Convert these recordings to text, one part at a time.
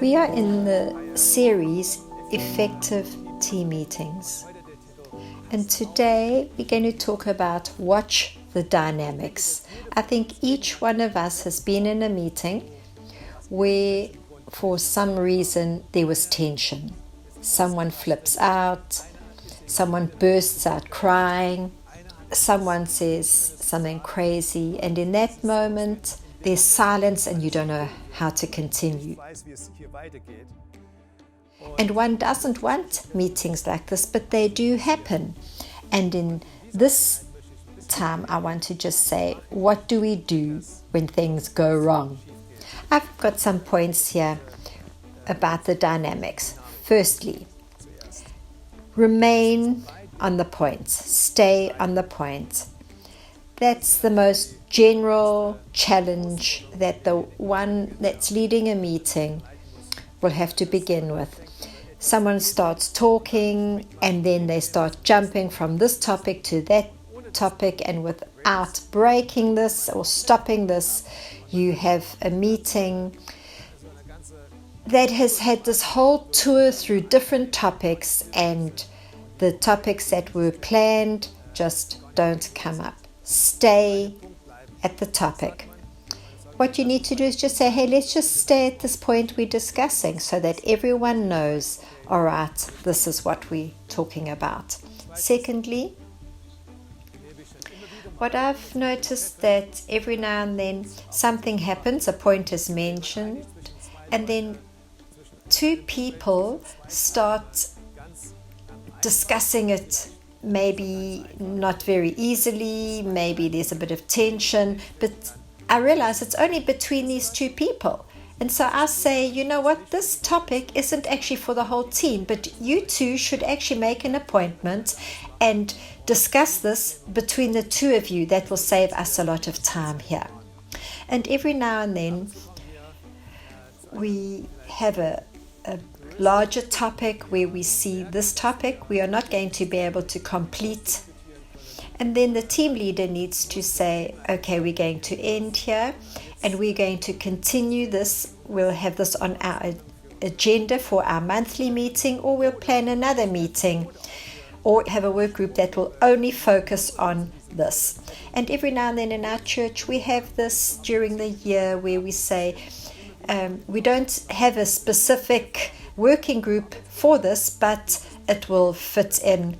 We are in the series Effective Team Meetings, and today we're going to talk about watch the dynamics. I think each one of us has been in a meeting where for some reason there was tension. Someone flips out, someone bursts out crying, someone says something crazy, and in that moment there's silence and you don't know how to continue. And one doesn't want meetings like this, but they do happen. And in this time, I want to just say, what do we do when things go wrong? I've got some points here about the dynamics. Firstly, remain on the point, stay on the point. That's the most general challenge that the one that's leading a meeting will have to begin with. Someone starts talking and then they start jumping from this topic to that topic, and without breaking this or stopping this, you have a meeting that has had this whole tour through different topics, and the topics that were planned just don't come up. Stay at the topic. What you need to do is just say, hey, let's just stay at this point we're discussing so that everyone knows, all right, this is what we're talking about. Secondly, what I've noticed that every now and then something happens, a point is mentioned, and then two people start discussing it, maybe not very easily, maybe there's a bit of tension, but I realize it's only between these two people. And so I say, you know what, this topic isn't actually for the whole team, but you two should actually make an appointment and discuss this between the two of you. That will save us a lot of time here. And every now and then we have a larger topic where we see this topic we are not going to be able to complete, and then the team leader needs to say, okay, we're going to end here and we're going to continue this. We'll have this on our agenda for our monthly meeting, or we'll plan another meeting or have a work group that will only focus on this. And every now and then in our church we have this during the year where we say we don't have a specific working group for this, but it will fit in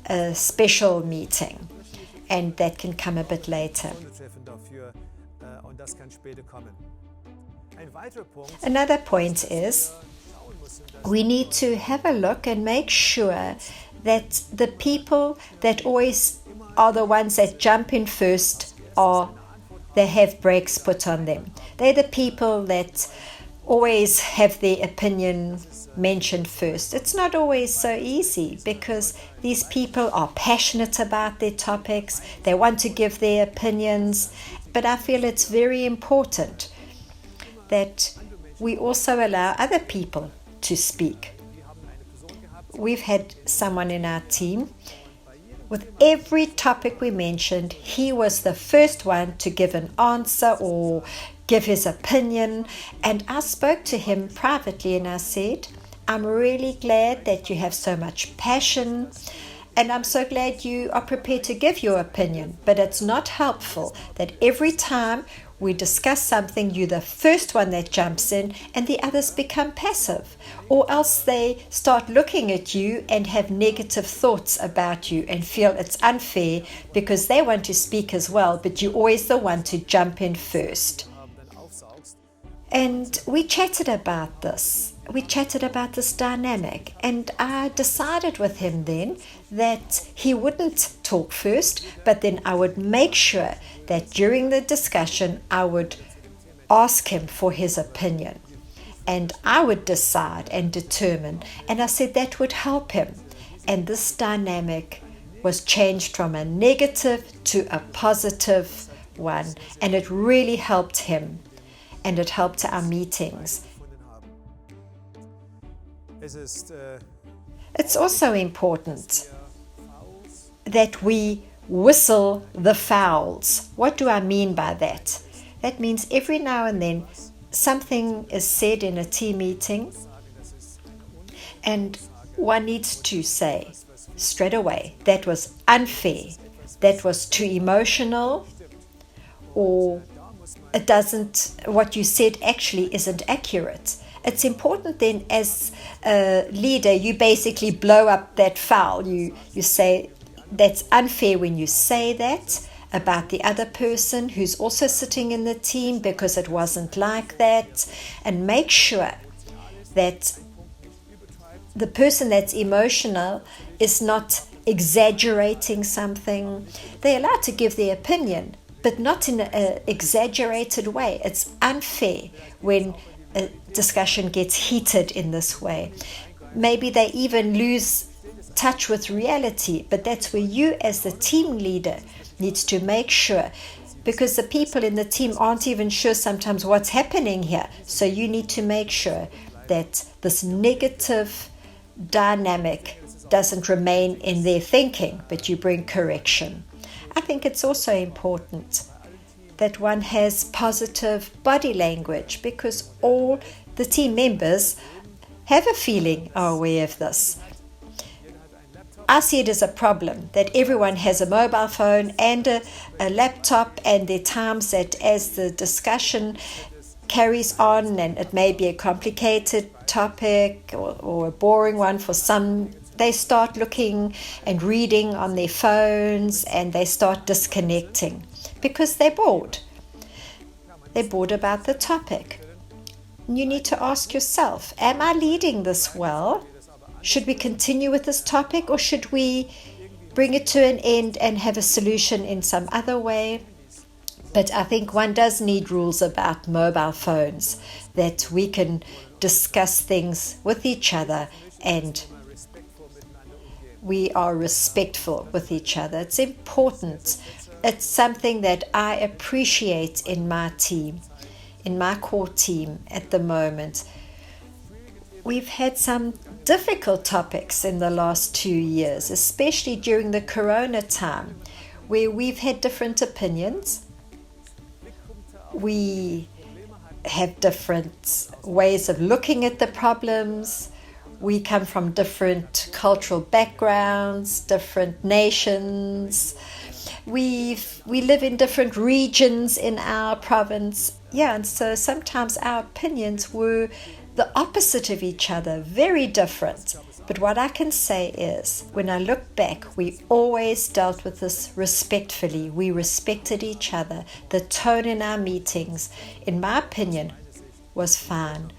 a special meeting, and that can come a bit later. Another point is we need to have a look and make sure that the people that always are the ones that jump in first they have brakes put on them. They're the people that always have their opinion mentioned first. It's not always so easy because these people are passionate about their topics. They want to give their opinions. But I feel it's very important that we also allow other people to speak. We've had someone in our team, with every topic we mentioned, he was the first one to give an answer or give his opinion. And I spoke to him privately and I said, I'm really glad that you have so much passion, and I'm so glad you are prepared to give your opinion. But it's not helpful that every time we discuss something, you're the first one that jumps in and the others become passive, or else they start looking at you and have negative thoughts about you and feel it's unfair because they want to speak as well, but you're always the one to jump in first. And we chatted about this. We chatted about this dynamic, and I decided with him then that he wouldn't talk first, but then I would make sure that during the discussion I would ask him for his opinion, and I would decide and determine, and I said that would help him. And this dynamic was changed from a negative to a positive one, and it really helped him, and it helped our meetings. It's also important that we whistle the fouls. What do I mean by that? That means every now and then something is said in a team meeting and one needs to say straight away, that was unfair, that was too emotional, or what you said actually isn't accurate. It's important then, as a leader, you basically blow up that foul. You say that's unfair when you say that about the other person who's also sitting in the team, because it wasn't like that. And make sure that the person that's emotional is not exaggerating something. They're allowed to give their opinion, but not in an exaggerated way. It's unfair when a discussion gets heated in this way. Maybe they even lose touch with reality, but that's where you as the team leader needs to make sure, because the people in the team aren't even sure sometimes what's happening here. So you need to make sure that this negative dynamic doesn't remain in their thinking, but you bring correction. I think it's also important that one has positive body language, because all the team members have a feeling, are aware of this. I see it as a problem that everyone has a mobile phone and a laptop, and there are times that as the discussion carries on, and it may be a complicated topic or a boring one for some, they start looking and reading on their phones and they start disconnecting because they're bored. They're bored about the topic. You need to ask yourself, am I leading this well? Should we continue with this topic, or should we bring it to an end and have a solution in some other way? But I think one does need rules about mobile phones, that we can discuss things with each other and we are respectful with each other. It's important. It's something that I appreciate in my team, in my core team at the moment. We've had some difficult topics in the last 2 years, especially during the Corona time, where we've had different opinions. We have different ways of looking at the problems. We come from different cultural backgrounds, different nations. We live in different regions in our province. Yeah, and so sometimes our opinions were the opposite of each other, very different. But what I can say is, when I look back, we always dealt with this respectfully. We respected each other. The tone in our meetings, in my opinion, was fine.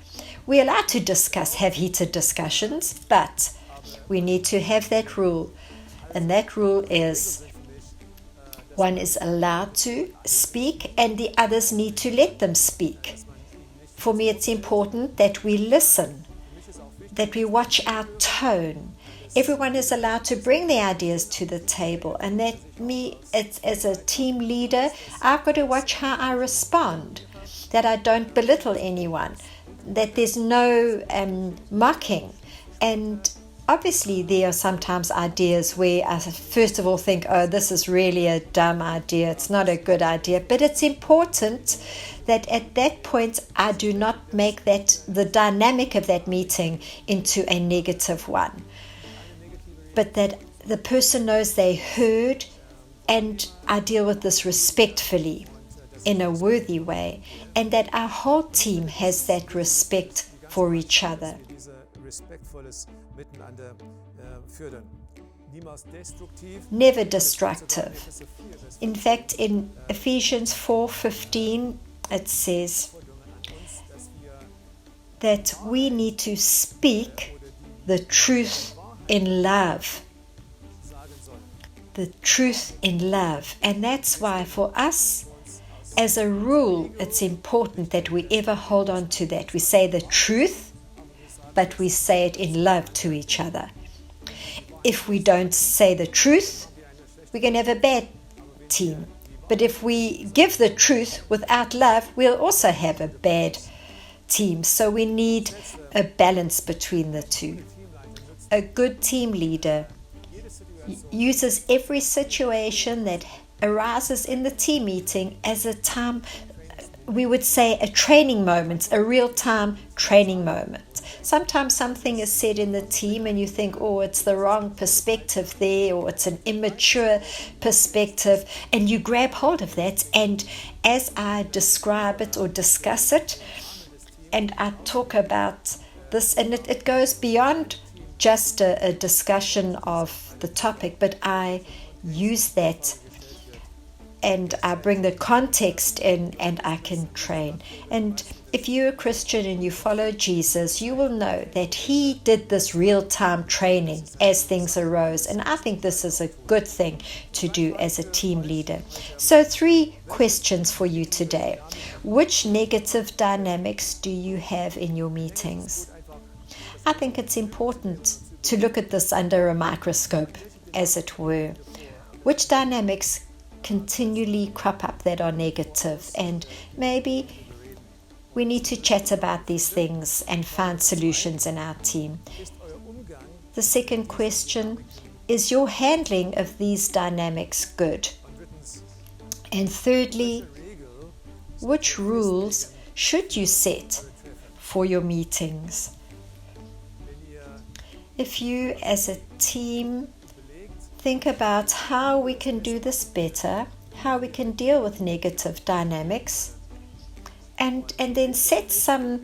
We're allowed to have heated discussions, but we need to have that rule. And that rule is, one is allowed to speak and the others need to let them speak. For me, it's important that we listen, that we watch our tone. Everyone is allowed to bring their ideas to the table, and that as a team leader, I've got to watch how I respond, that I don't belittle anyone, that there's no mocking. And obviously there are sometimes ideas where I first of all think, oh, this is really a dumb idea, it's not a good idea, but it's important that at that point I do not make the dynamic of that meeting into a negative one, but that the person knows they heard, and I deal with this respectfully in a worthy way, and that our whole team has that respect for each other. Never destructive. In fact, in Ephesians 4:15, it says that we need to speak the truth in love. The truth in love. And that's why for us, as a rule, it's important that we ever hold on to that. We say the truth, but we say it in love to each other. If we don't say the truth, we're going to have a bad team. But if we give the truth without love, we'll also have a bad team. So we need a balance between the two. A good team leader uses every situation that arises in the team meeting as a time we would say a training moment, a real-time training moment. Sometimes something is said in the team and you think, oh, it's the wrong perspective there, or it's an immature perspective, and you grab hold of that, and as I describe it or discuss it, and I talk about this, and it goes beyond just a discussion of the topic, but I use that and I bring the context in, and I can train. And if you're a Christian and you follow Jesus, you will know that he did this real-time training as things arose. And I think this is a good thing to do as a team leader. So 3 questions for you today. Which negative dynamics do you have in your meetings? I think it's important to look at this under a microscope, as it were. Which dynamics continually crop up that are negative, and maybe we need to chat about these things and find solutions in our team. The second question, is your handling of these dynamics good? And thirdly, which rules should you set for your meetings? If you as a team think about how we can do this better, how we can deal with negative dynamics, and then set some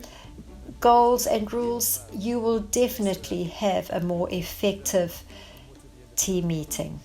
goals and rules, you will definitely have a more effective team meeting.